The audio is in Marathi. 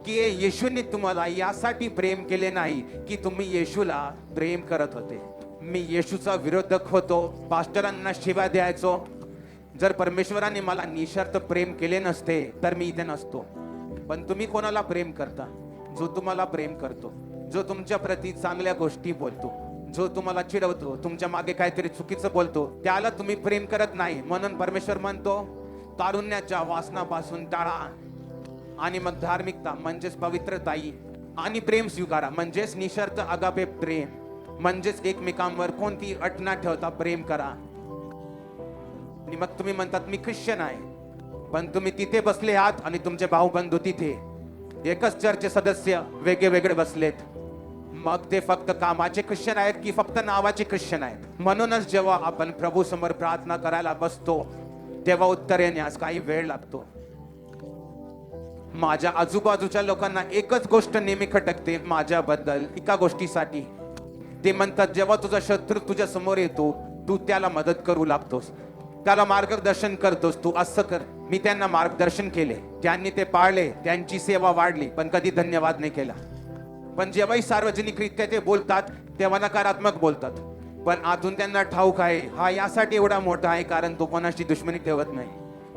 की येशूने तुम्हाला यासाठी प्रेम केले नाही की तुम्ही येशूला प्रेम करत होते. मी येशूचा विरोधक होतो, पास्टरांना शिव्या द्यायचो. जर परमेश्वराने मला निशर्त प्रेम केले नसते तर मी इथे नसतो. पण तुम्ही कोणाला प्रेम करता? जो तुम्हाला प्रेम करतो, जो तुमच्या प्रती चांगल्या गोष्टी बोलतो, जो तुम्हाला चिडवतो, तुमच्या मागे काहीतरी चुकीचं बोलतो, त्याला तुम्ही प्रेम करत नाही. म्हणून परमेश्वर म्हणतो, तारुण्याच्या वासनापासून टाळा आणि मग धार्मिकता म्हणजेच पवित्रताई आणि प्रेम स्वीकारा, म्हणजेच निशर्त अगापे प्रेम, म्हणजेच एकमेकांवर कोणती अट न ठेवता प्रेम करा. आणि मग तुम्ही म्हणतात मी ख्रिश्चन आहे, पण तुम्ही तिथे बसले आहात आणि तुमचे भाऊ बंधू तिथे, एकच चर्चचे सदस्य वेगळे वेगळे बसलेत. मग ते फक्त कामाचे ख्रिश्चन आहेत की फक्त नावाचे ख्रिश्चन आहेत? म्हणूनच जेव्हा आपण प्रभू समोर प्रार्थना करायला बसतो तेव्हा उत्तर येण्यास काही वेळ लागतो. माझ्या आजूबाजूच्या लोकांना एकच गोष्ट नेहमी खटकते माझ्याबद्दल, एका गोष्टीसाठी. ते म्हणतात जेव्हा तुझा शत्रू तुझ्या समोर येतो तू त्याला मदत करू लागतोस, त्याला मार्गदर्शन करतोस. तू असं कर. मी त्यांना मार्गदर्शन केले, त्यांनी ते पाळले, त्यांची सेवा वाढली, पण कधी धन्यवाद नाही केला. पण जेव्हाही सार्वजनिकरित्या ते बोलतात तेव्हा नकारात्मक बोलतात, पण आतून त्यांना ठाऊक आहे हा यासाठी एवढा मोठा आहे कारण तो कोणाशी दुश्मनी ठेवत नाही.